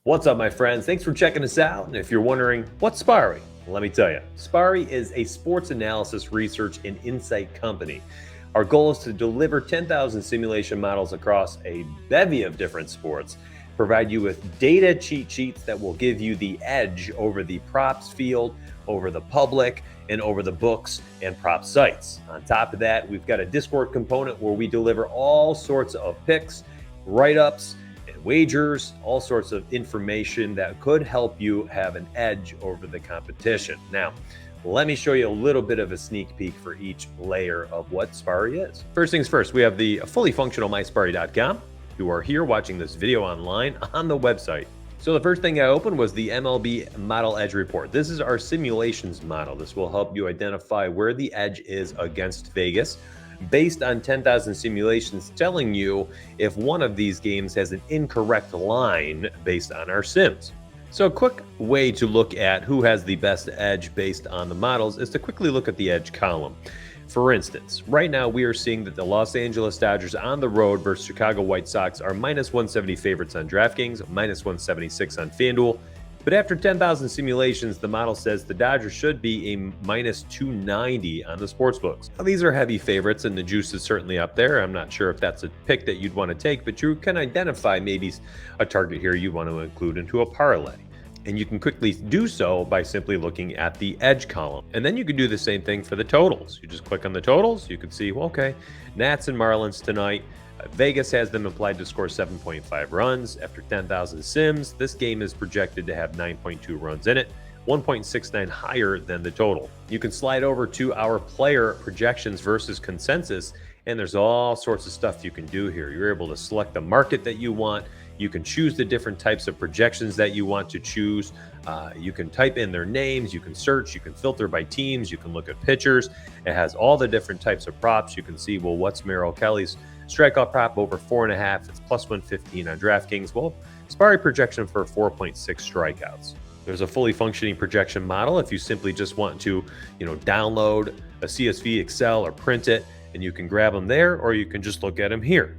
What's up, my friends? Thanks for checking us out. And if you're wondering, what's Spari? Let me tell you. Spari is a sports analysis, research, and insight company. Our goal is to deliver 10,000 simulation models across a bevy of different sports, provide you with data cheat sheets that will give you the edge over the props field, over the public, and over the books and prop sites. On top of that, we've got a Discord component where we deliver all sorts of picks, write-ups, wagers, all sorts of information that could help you have an edge over the competition. Now, let me show you a little bit of a sneak peek for each layer of what Spari is. First things first, we have the fully functional Mysparty.com. You are here watching this video online on the website. So the first thing I opened was the MLB Model Edge Report. This is our simulations model. This will help you identify where the edge is against Vegas, based on 10,000 simulations telling you if one of these games has an incorrect line based on our sims. So a quick way to look at who has the best edge based on the models is to quickly look at the edge column. For instance, right now we are seeing that the Los Angeles Dodgers on the road versus Chicago White Sox are minus 170 favorites on DraftKings, minus 176 on FanDuel. But after 10,000 simulations, the model says the Dodgers should be a minus 290 on the sportsbooks. Now, these are heavy favorites, and the juice is certainly up there. I'm not sure if that's a pick that you'd want to take, but you can identify maybe a target here you want to include into a parlay. And you can quickly do so by simply looking at the edge column. And then you can do the same thing for the totals. You just click on the totals. You can see, well, okay, Nats and Marlins tonight. Vegas has them implied to score 7.5 runs. After 10,000 sims, this game is projected to have 9.2 runs in it, 1.69 higher than the total. You can slide over to our player projections versus consensus, and there's all sorts of stuff you can do here. You're able to select the market that you want. You can choose the different types of projections that you want to choose. You can type in their names, you can search, you can filter by teams, you can look at pitchers. It has all the different types of props. You can see, well, what's Merrill Kelly's strikeout prop over 4.5? It's plus 115 on DraftKings. Well, Spari projection for 4.6 strikeouts. There's a fully functioning projection model if you simply just want to, download a CSV, Excel, or print it, and you can grab them there, or you can just look at them here.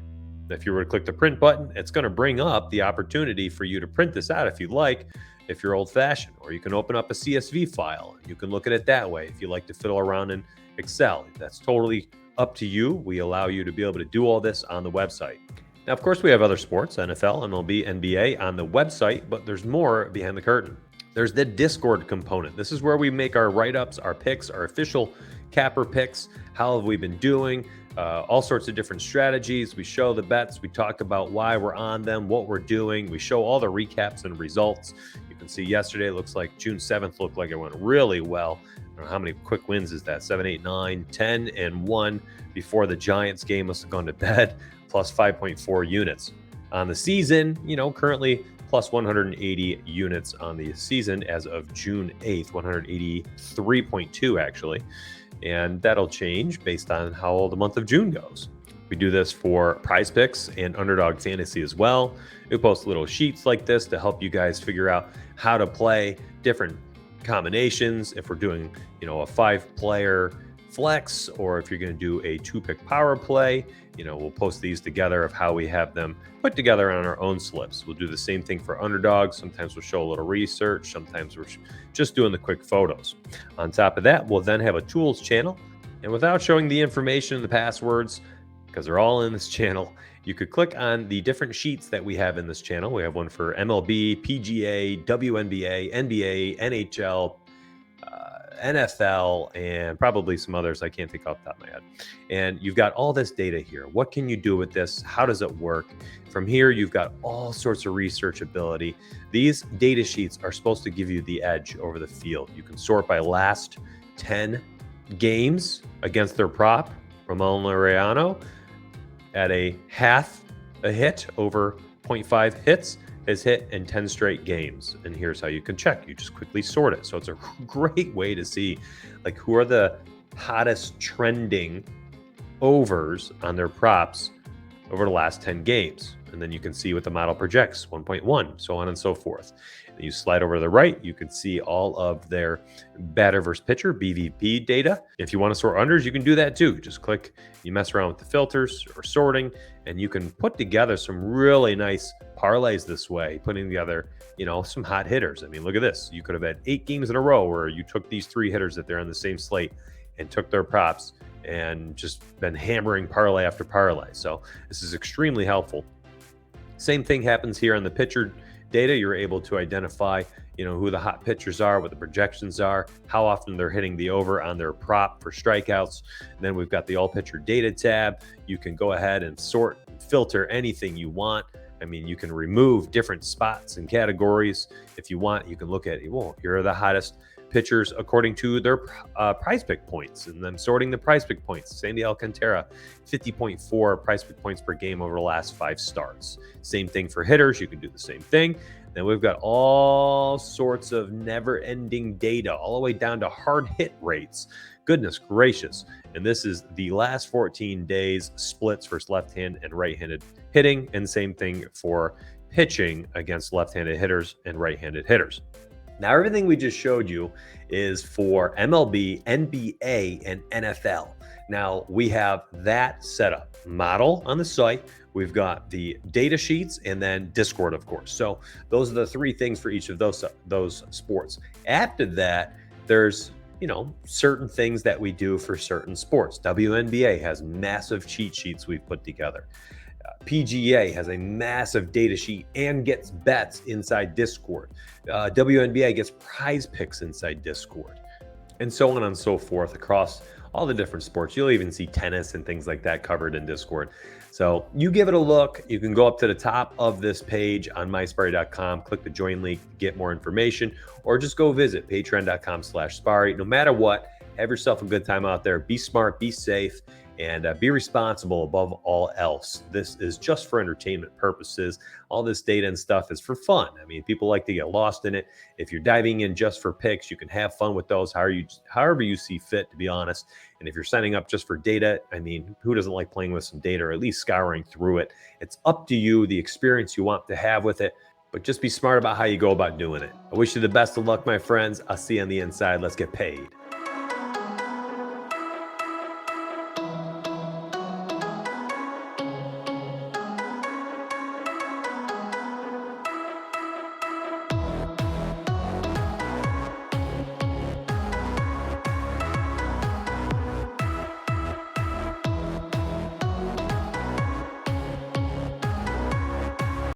If you were to click the print button, it's going to bring up the opportunity for you to print this out if you like, if you're old-fashioned, or you can open up a CSV file. You can look at it that way if you like to fiddle around in Excel. That's totally up to you. We allow you to be able to do all this on the website. Now, of course, we have other sports, NFL, MLB, NBA on the website, but there's more behind the curtain. There's the Discord component. This is where we make our write-ups, our picks, our official capper picks. How have we been doing? All sorts of different strategies. We show the bets. We talk about why we're on them, what we're doing. We show all the recaps and results. You can see yesterday, it looks like June 7th looked like it went really well. I don't know how many quick wins is that? 7, 8, 9, 10, and 1 before the Giants game must have gone to bed, plus 5.4 units. On the season, currently plus 180 units on the season as of June 8th, 183.2 actually. And that'll change based on how the month of June goes. We do this for prize picks and underdog fantasy as well. We post little sheets like this to help you guys figure out how to play different combinations. If we're doing, a 5-player flex, or if you're going to do a 2-pick power play, we'll post these together of how we have them put together on our own slips. We'll do the same thing for underdogs. Sometimes we'll show a little research. Sometimes we're just doing the quick photos. On top of that, we'll then have a tools channel. And without showing the information and the passwords, because they're all in this channel, you could click on the different sheets that we have in this channel. We have one for MLB, PGA, WNBA, NBA, NHL, NFL, and probably some others I can't think off the top of my head. And you've got all this data here. What can you do with this? How does it work? From here, you've got all sorts of research ability. These data sheets are supposed to give you the edge over the field. You can sort by last 10 games against their prop. Ramon Laureano at a half a hit over 0.5 hits has hit in 10 straight games. And here's how you can check. You just quickly sort it. So it's a great way to see who are the hottest trending overs on their props over the last 10 games. and then you can see what the model projects, 1.1, so on and so forth. And you slide over to the right, you can see all of their batter versus pitcher, BVP data. If you want to sort unders, you can do that too. Just click, you mess around with the filters or sorting, and you can put together some really nice parlays this way, putting together, some hot hitters. I mean, look at this. You could have had 8 games in a row where you took these 3 hitters that they're on the same slate and took their props and just been hammering parlay after parlay. So this is extremely helpful. Same thing happens here on the pitcher data. You're able to identify, who the hot pitchers are, what the projections are, how often they're hitting the over on their prop for strikeouts. And then we've got the all pitcher data tab. You can go ahead and sort, filter anything you want. I mean, you can remove different spots and categories. If you want, you can look at, well, here are the hottest pitchers according to their prize pick points, and then sorting the prize pick points. Sandy Alcantara, 50.4 prize pick points per game over the last 5 starts. Same thing for hitters. You can do the same thing. Then we've got all sorts of never-ending data, all the way down to hard hit rates. Goodness gracious. And this is the last 14 days splits versus left-hand and right-handed hitting, and same thing for pitching against left-handed hitters and right-handed hitters. Now, everything we just showed you is for MLB, NBA, and NFL. Now, we have that set up. Model on the site. We've got the data sheets, and then Discord, of course. So those are the 3 things for each of those sports. After that, there's certain things that we do for certain sports. WNBA has massive cheat sheets we've put together. PGA has a massive data sheet and gets bets inside Discord. WNBA gets prize picks inside Discord, and so on and so forth across all the different sports. You'll even see tennis and things like that covered in Discord. So you give it a look. You can go up to the top of this page on Mysparty.com, click the join link, get more information, or just go visit patreon.com/Spari. No matter what, have yourself a good time out there. Be smart, be safe, and be responsible above all else. This is just for entertainment purposes. All this data and stuff is for fun. I mean, people like to get lost in it. If you're diving in just for picks, you can have fun with those however you see fit, to be honest. And if you're signing up just for data, I mean, who doesn't like playing with some data, or at least scouring through it? It's up to you, the experience you want to have with it, but just be smart about how you go about doing it. I wish you the best of luck, my friends. I'll see you on the inside. Let's get paid.